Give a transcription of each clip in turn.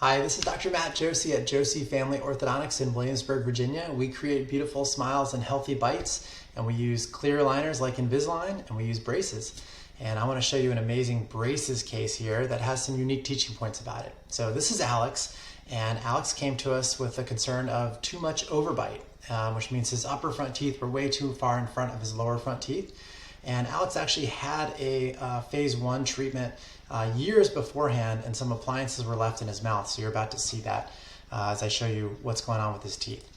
Hi, this is Dr. Matt Joosse at Joosse Family Orthodontics in Williamsburg, Virginia. We create beautiful smiles and healthy bites, and we use clear aligners like Invisalign, and we use braces. And I want to show you an amazing braces case here that has some unique teaching points about it. So this is Alex, and Alex came to us with a concern of too much overbite, which means his upper front teeth were way too far in front of his lower front teeth. And Alex actually had a phase 1 treatment years beforehand, and some appliances were left in his mouth. So you're about to see that as I show you what's going on with his teeth.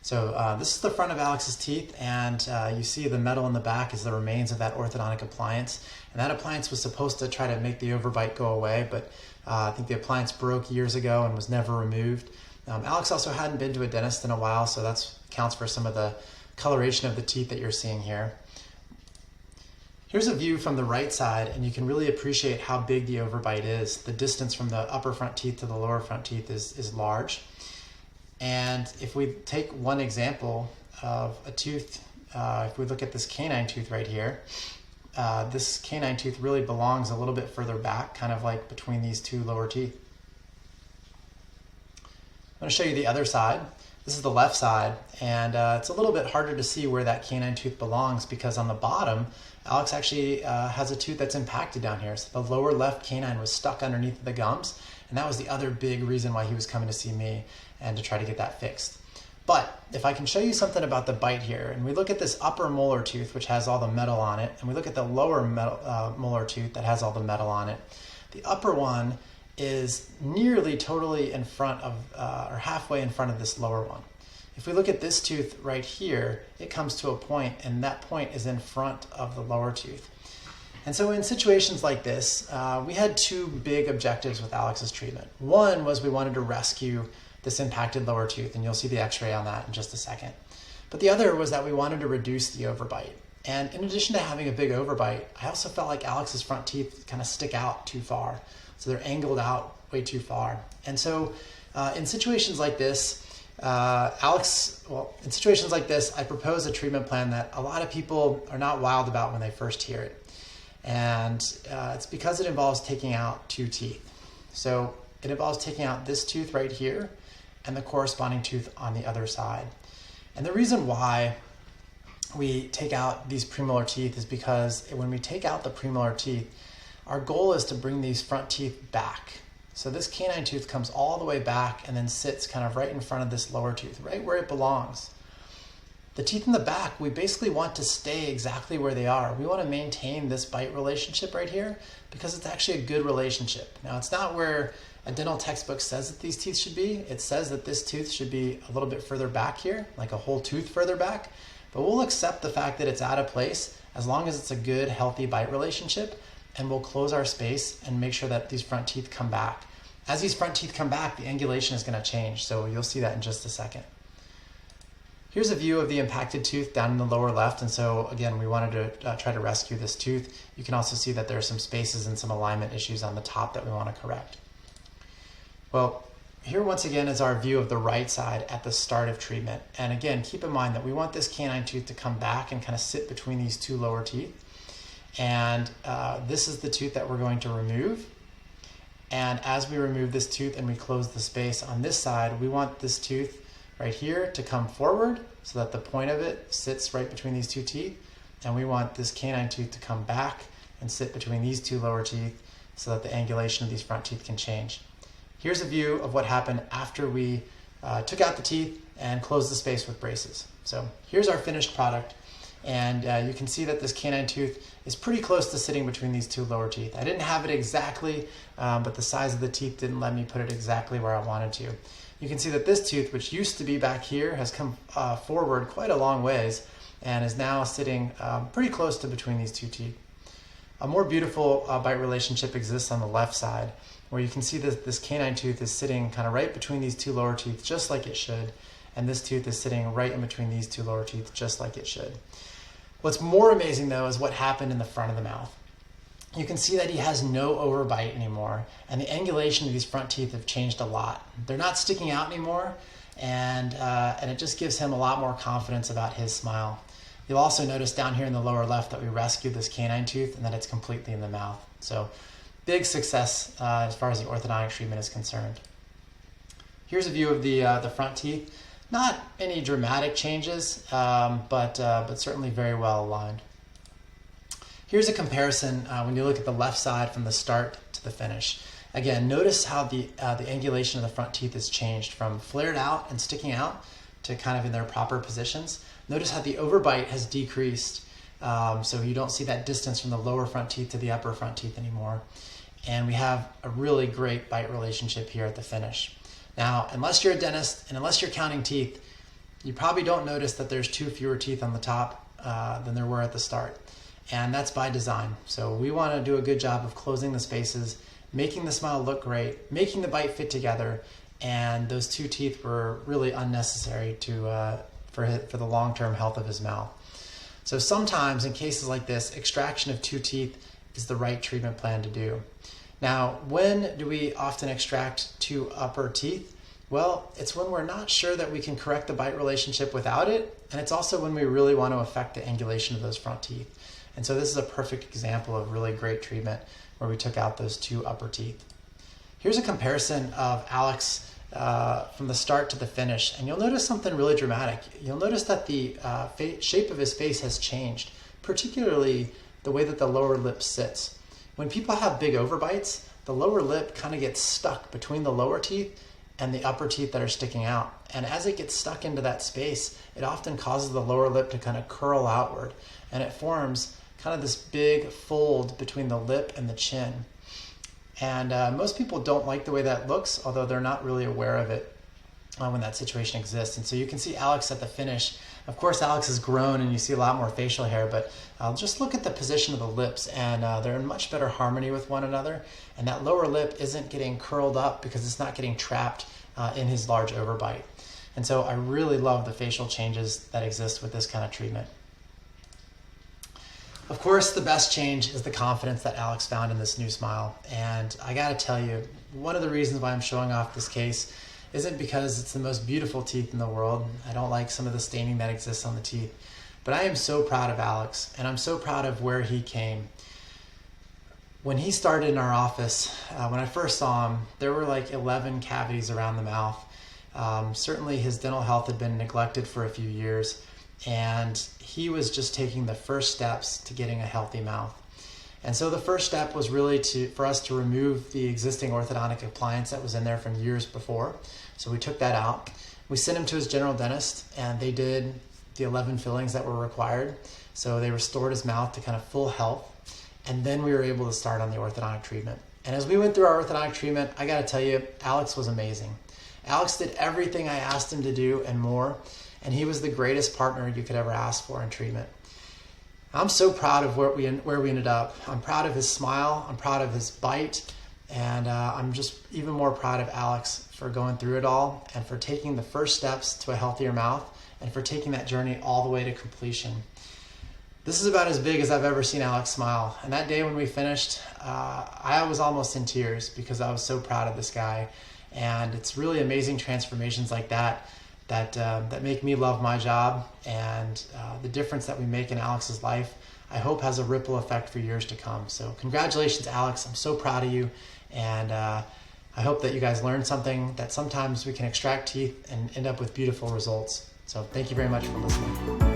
So this is the front of Alex's teeth, and you see the metal in the back is the remains of that orthodontic appliance. And that appliance was supposed to try to make the overbite go away, but I think the appliance broke years ago and was never removed. Alex also hadn't been to a dentist in a while, so that accounts for some of the coloration of the teeth that you're seeing here. Here's a view from the right side, and you can really appreciate how big the overbite is. The distance from the upper front teeth to the lower front teeth is large. And if we take one example of a tooth, if we look at this canine tooth right here, this canine tooth really belongs a little bit further back, kind of like between these two lower teeth. I'm going to show you the other side. This is the left side, and it's a little bit harder to see where that canine tooth belongs because on the bottom, Alex actually has a tooth that's impacted down here. So the lower left canine was stuck underneath the gums, and that was the other big reason why he was coming to see me and to try to get that fixed. But if I can show you something about the bite here, and we look at this upper molar tooth, which has all the metal on it, and we look at the lower molar tooth that has all the metal on it, the upper one is nearly totally in front of, or halfway in front of this lower one. If we look at this tooth right here, it comes to a point, and that point is in front of the lower tooth. And so in situations like this, we had two big objectives with Alex's treatment. One was we wanted to rescue this impacted lower tooth, and you'll see the x-ray on that in just a second. But the other was that we wanted to reduce the overbite. And in addition to having a big overbite, I also felt like Alex's front teeth kind of stick out too far. So they're angled out way too far. And so in situations like this, in situations like this, I propose a treatment plan that a lot of people are not wild about when they first hear it. And it's because it involves taking out two teeth. So it involves taking out this tooth right here and the corresponding tooth on the other side. And the reason why we take out these premolar teeth is because when we take out the premolar teeth, our goal is to bring these front teeth back. So this canine tooth comes all the way back and then sits kind of right in front of this lower tooth, right where it belongs. The teeth in the back, we basically want to stay exactly where they are. We want to maintain this bite relationship right here because it's actually a good relationship. Now, it's not where a dental textbook says that these teeth should be. It says that this tooth should be a little bit further back here, like a whole tooth further back. But we'll accept the fact that it's out of place as long as it's a good, healthy bite relationship, and we'll close our space and make sure that these front teeth come back. As these front teeth come back, the angulation is going to change, so you'll see that in just a second. Here's a view of the impacted tooth down in the lower left, and so again, we wanted to try to rescue this tooth. You can also see that there are some spaces and some alignment issues on the top that we want to correct. Well, here once again is our view of the right side at the start of treatment. And again, keep in mind that we want this canine tooth to come back and kind of sit between these two lower teeth. And this is the tooth that we're going to remove. And as we remove this tooth and we close the space on this side, we want this tooth right here to come forward so that the point of it sits right between these two teeth. And we want this canine tooth to come back and sit between these two lower teeth so that the angulation of these front teeth can change. Here's a view of what happened after we took out the teeth and closed the space with braces. So here's our finished product. And you can see that this canine tooth is pretty close to sitting between these two lower teeth. I didn't have it exactly, but the size of the teeth didn't let me put it exactly where I wanted to. You can see that this tooth, which used to be back here, has come forward quite a long ways and is now sitting pretty close to between these two teeth. A more beautiful bite relationship exists on the left side, where you can see that this canine tooth is sitting kind of right between these two lower teeth, just like it should. And this tooth is sitting right in between these two lower teeth, just like it should. What's more amazing, though, is what happened in the front of the mouth. You can see that he has no overbite anymore, and the angulation of these front teeth have changed a lot. They're not sticking out anymore, and it just gives him a lot more confidence about his smile. You'll also notice down here in the lower left that we rescued this canine tooth and that it's completely in the mouth. So big success as far as the orthodontic treatment is concerned. Here's a view of the front teeth. Not any dramatic changes, but certainly very well aligned. Here's a comparison when you look at the left side from the start to the finish. Again, notice how the angulation of the front teeth has changed from flared out and sticking out to kind of in their proper positions. Notice how the overbite has decreased, so you don't see that distance from the lower front teeth to the upper front teeth anymore. And we have a really great bite relationship here at the finish. Now, unless you're a dentist and unless you're counting teeth, you probably don't notice that there's 2 fewer teeth on the top than there were at the start. And that's by design. So we want to do a good job of closing the spaces, making the smile look great, making the bite fit together, and those 2 teeth were really unnecessary for the long-term health of his mouth. So sometimes in cases like this, extraction of 2 teeth is the right treatment plan to do. Now, when do we often extract 2 upper teeth? Well, it's when we're not sure that we can correct the bite relationship without it, and it's also when we really want to affect the angulation of those front teeth. And so this is a perfect example of really great treatment where we took out those 2 upper teeth. Here's a comparison of Alex from the start to the finish, and you'll notice something really dramatic. You'll notice that the shape of his face has changed, particularly the way that the lower lip sits. When people have big overbites, the lower lip kind of gets stuck between the lower teeth and the upper teeth that are sticking out. And as it gets stuck into that space, it often causes the lower lip to kind of curl outward, and it forms kind of this big fold between the lip and the chin. And most people don't like the way that looks, although they're not really aware of it when that situation exists. And so you can see Alex at the finish. Of course, Alex has grown and you see a lot more facial hair, but just look at the position of the lips, and they're in much better harmony with one another. And that lower lip isn't getting curled up because it's not getting trapped in his large overbite. And so I really love the facial changes that exist with this kind of treatment. Of course, the best change is the confidence that Alex found in this new smile. And I gotta tell you, one of the reasons why I'm showing off this case isn't because it's the most beautiful teeth in the world. I don't like some of the staining that exists on the teeth. But I am so proud of Alex, and I'm so proud of where he came. When he started in our office, when I first saw him, there were like 11 cavities around the mouth. Certainly his dental health had been neglected for a few years, and he was just taking the first steps to getting a healthy mouth. And so the first step was really for us to remove the existing orthodontic appliance that was in there from years before. So we took that out. We sent him to his general dentist, and they did the 11 fillings that were required. So they restored his mouth to kind of full health. And then we were able to start on the orthodontic treatment. And as we went through our orthodontic treatment, I gotta tell you, Alex was amazing. Alex did everything I asked him to do and more, and he was the greatest partner you could ever ask for in treatment. I'm so proud of where we ended up. I'm proud of his smile, I'm proud of his bite, and I'm just even more proud of Alex for going through it all and for taking the first steps to a healthier mouth and for taking that journey all the way to completion. This is about as big as I've ever seen Alex smile. And that day when we finished, I was almost in tears because I was so proud of this guy. And it's really amazing transformations like that make me love my job, and the difference that we make in Alex's life, I hope has a ripple effect for years to come. So congratulations, Alex. I'm so proud of you. And I hope that you guys learned something, that sometimes we can extract teeth and end up with beautiful results. So thank you very much for listening.